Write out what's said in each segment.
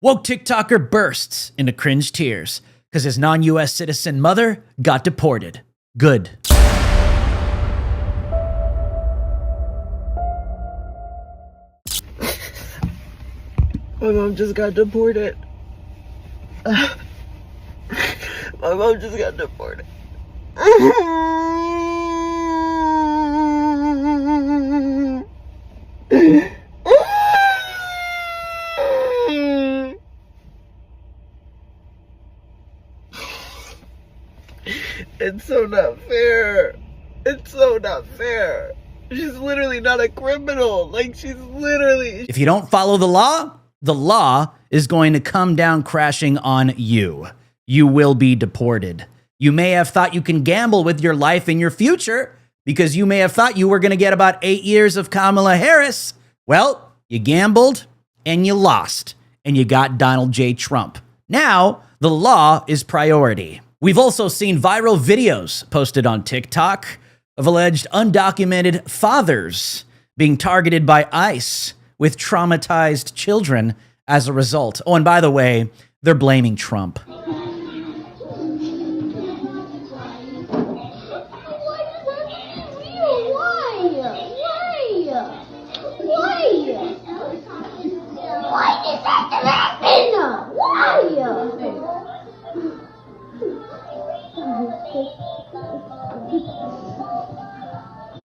Woke TikToker bursts into cringe tears because his non-US citizen mother got deported. Good. My mom just got deported. My mom just got deported. It's so not fair. It's so not fair. She's literally not a criminal. Like, she's literally... If you don't follow the law is going to come down crashing on you. You will be deported. You may have thought you can gamble with your life and your future because you may have thought you were going to get about 8 years of Kamala Harris. Well, you gambled and you lost and you got Donald J. Trump. Now, the law is priority. We've also seen viral videos posted on TikTok of alleged undocumented fathers being targeted by ICE with traumatized children as a result. Oh, and by the way, they're blaming Trump. Why did that happen?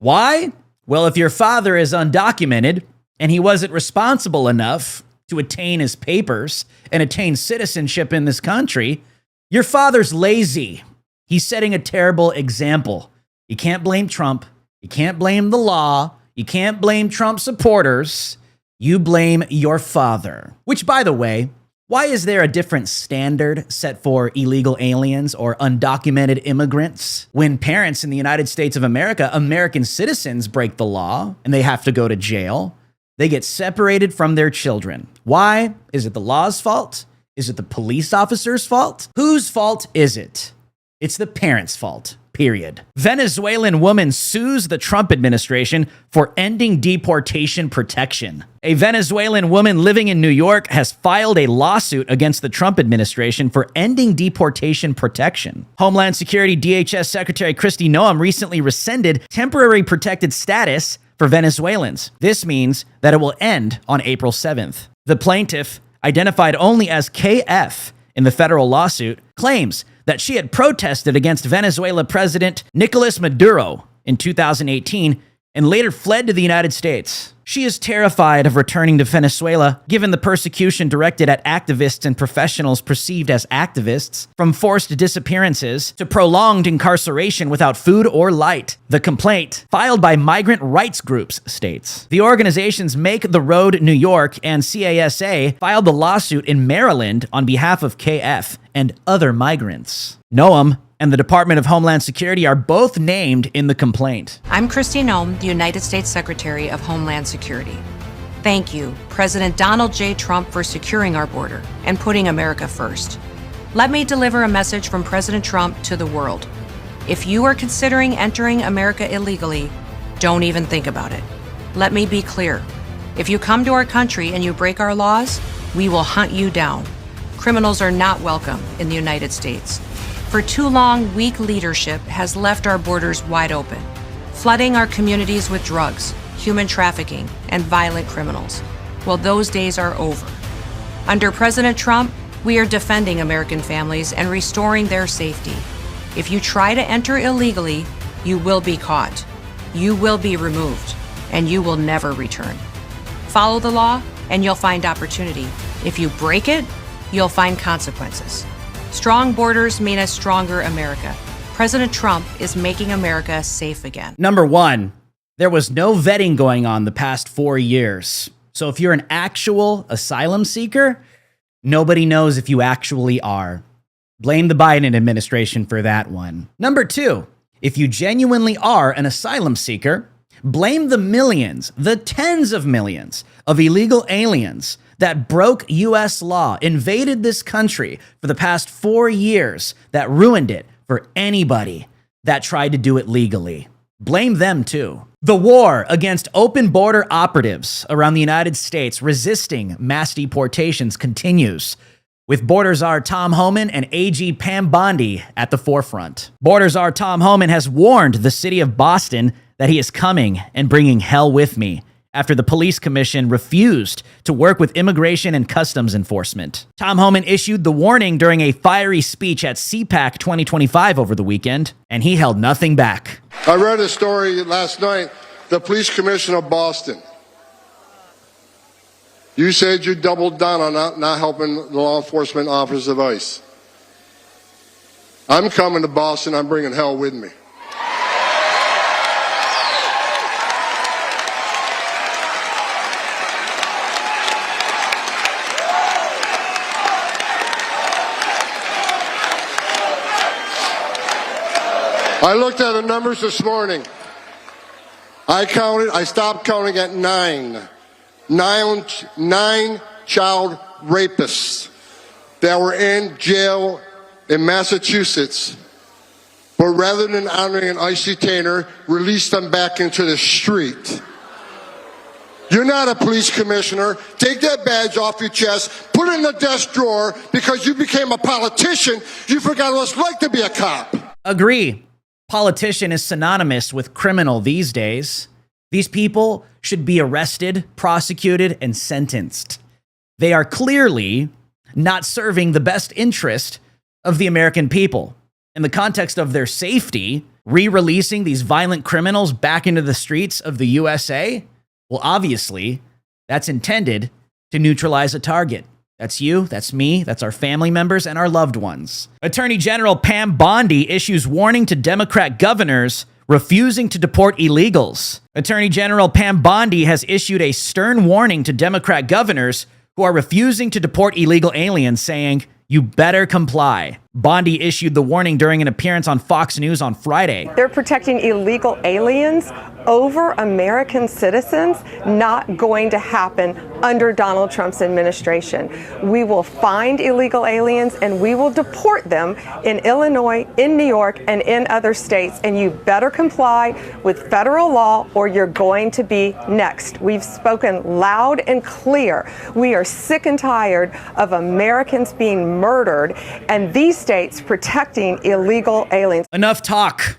Why? Well, if your father is undocumented and he wasn't responsible enough to attain his papers and attain citizenship in this country, your father's lazy. He's setting a terrible example. You can't blame Trump. You can't blame the law. You can't blame Trump supporters. You blame your father. Which, by the way, why is there a different standard set for illegal aliens or undocumented immigrants? When parents in the United States of America, American citizens, break the law and they have to go to jail, they get separated from their children. Why? Is it the law's fault? Is it the police officer's fault? Whose fault is it? It's the parents' fault. Period. Venezuelan woman sues the Trump administration for ending deportation protection. A Venezuelan woman living in New York has filed a lawsuit against the Trump administration for ending deportation protection. Homeland Security DHS Secretary Kristi Noem recently rescinded temporary protected status for Venezuelans. This means that it will end on April 7th. The plaintiff, identified only as KF in the federal lawsuit, claims that she had protested against Venezuela President Nicolas Maduro in 2018 and later fled to the United States. She is terrified of returning to Venezuela, given the persecution directed at activists and professionals perceived as activists, from forced disappearances to prolonged incarceration without food or light. The complaint, filed by migrant rights groups, states. The organizations Make the Road New York and CASA filed the lawsuit in Maryland on behalf of KF and other migrants. Noem and the Department of Homeland Security are both named in the complaint. I'm Kristi Noem, the United States Secretary of Homeland Security. Thank you, President Donald J. Trump, for securing our border and putting America first. Let me deliver a message from President Trump to the world. If you are considering entering America illegally, don't even think about it. Let me be clear. If you come to our country and you break our laws, we will hunt you down. Criminals are not welcome in the United States. For too long, weak leadership has left our borders wide open, flooding our communities with drugs, human trafficking, and violent criminals. Well, those days are over. Under President Trump, we are defending American families and restoring their safety. If you try to enter illegally, you will be caught, you will be removed, and you will never return. Follow the law, and you'll find opportunity. If you break it, you'll find consequences. Strong borders mean a stronger America. President Trump is making America safe again. Number one, there was no vetting going on the past 4 years. So if you're an actual asylum seeker, nobody knows if you actually are. Blame the Biden administration for that one. Number two, if you genuinely are an asylum seeker, blame the millions, the tens of millions of illegal aliens that broke U.S. law, invaded this country for the past 4 years, that ruined it for anybody that tried to do it legally. Blame them too. The war against open border operatives around the United States resisting mass deportations continues, with Border Czar Tom Homan and AG Pam Bondi at the forefront. Border Czar Tom Homan has warned the city of Boston that he is coming and bringing hell with me after the police commission refused to work with immigration and customs enforcement. Tom Homan issued the warning during a fiery speech at CPAC 2025 over the weekend, and he held nothing back. I read a story last night, the police commissioner of Boston. You said you doubled down on not helping the law enforcement officers of ICE. I'm coming to Boston, I'm bringing hell with me. I looked at the numbers this morning. I stopped counting at nine child rapists that were in jail in Massachusetts, but rather than honoring an ICE detainer, released them back into the street. You're not a police commissioner. Take that badge off your chest, put it in the desk drawer. Because you became a politician, you forgot what it's like to be a cop. Agree. Politician is synonymous with criminal these days. These people should be arrested, prosecuted, and sentenced. They are clearly not serving the best interest of the American people. In the context of their safety, re-releasing these violent criminals back into the streets of the USA, well, obviously, that's intended to neutralize a target. That's you, that's me, that's our family members, and our loved ones. Attorney General Pam Bondi issues warning to Democrat governors refusing to deport illegals. Attorney General Pam Bondi has issued a stern warning to Democrat governors who are refusing to deport illegal aliens, saying, "You better comply." Bondi issued the warning during an appearance on Fox News on Friday. They're protecting illegal aliens over American citizens. Not going to happen under Donald Trump's administration. We will find illegal aliens and we will deport them in Illinois, in New York, and in other states. And you better comply with federal law or you're going to be next. We've spoken loud and clear. We are sick and tired of Americans being murdered and these states protecting illegal aliens. Enough talk.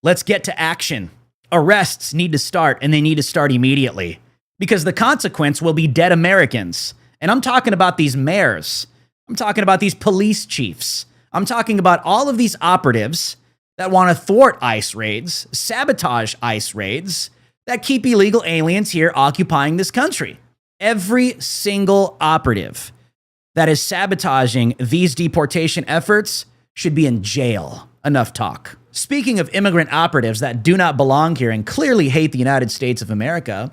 Let's get to action. Arrests need to start, and they need to start immediately, because the consequence will be dead Americans. And I'm talking about these mayors. I'm talking about these police chiefs. I'm talking about all of these operatives that want to thwart ICE raids, sabotage ICE raids, that keep illegal aliens here occupying this country. Every single operative that is sabotaging these deportation efforts should be in jail. Enough talk. Speaking of immigrant operatives that do not belong here and clearly hate the United States of America,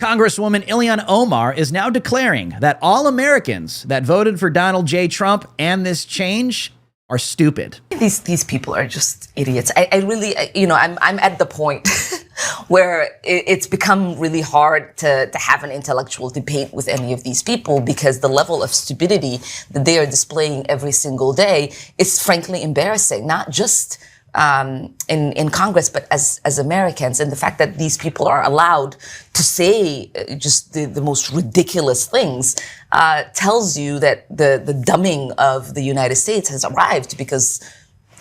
Congresswoman Ilhan Omar is now declaring that all Americans that voted for Donald J. Trump and this change are stupid. These people are just idiots. I really, I'm at the point where it's become really hard to have an intellectual debate with any of these people because the level of stupidity that they are displaying every single day is frankly embarrassing, not just in Congress, but as Americans. And the fact that these people are allowed to say just the most ridiculous things tells you that the dumbing of the United States has arrived, because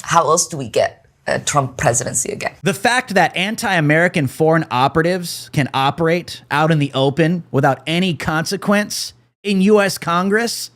how else do we get a Trump presidency again? The fact that anti-American foreign operatives can operate out in the open without any consequence in U.S. Congress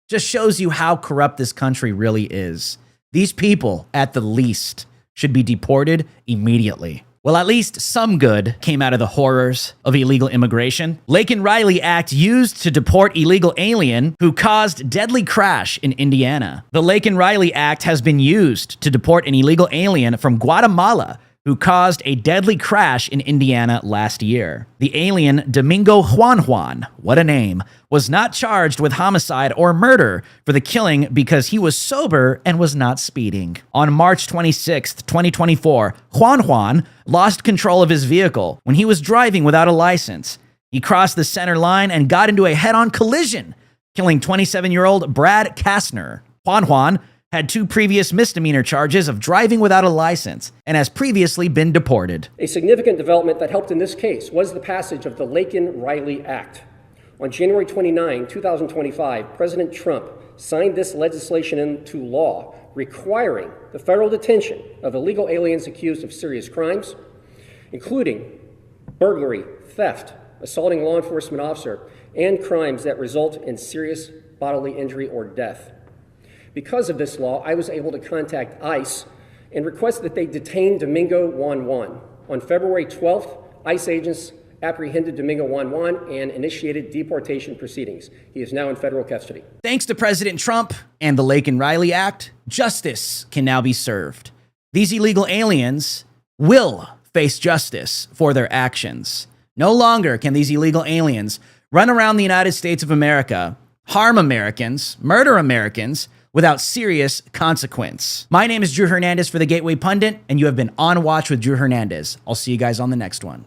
just shows you how corrupt this country really is. These people, at the least, should be deported immediately. Well, at least some good came out of the horrors of illegal immigration. Laken Riley Act used to deport illegal alien who caused deadly crash in Indiana. The Laken Riley Act has been used to deport an illegal alien from Guatemala who caused a deadly crash in Indiana last year. The alien, Domingo Juan, what a name, was not charged with homicide or murder for the killing because he was sober and was not speeding. On March 26, 2024, Juan lost control of his vehicle when he was driving without a license. He crossed the center line and got into a head-on collision, killing 27-year-old Brad Kastner. Juan had 2 previous misdemeanor charges of driving without a license, and has previously been deported. A significant development that helped in this case was the passage of the Laken Riley Act. On January 29, 2025, President Trump signed this legislation into law, requiring the federal detention of illegal aliens accused of serious crimes, including burglary, theft, assaulting a law enforcement officer, and crimes that result in serious bodily injury or death. Because of this law, I was able to contact ICE and request that they detain Domingo Juan Juan. On February 12th, ICE agents apprehended Domingo Juan Juan and initiated deportation proceedings. He is now in federal custody. Thanks to President Trump and the Laken Riley Act, justice can now be served. These illegal aliens will face justice for their actions. No longer can these illegal aliens run around the United States of America, harm Americans, murder Americans without serious consequence. My name is Drew Hernandez for the Gateway Pundit, and you have been on Watch with Drew Hernandez. I'll see you guys on the next one.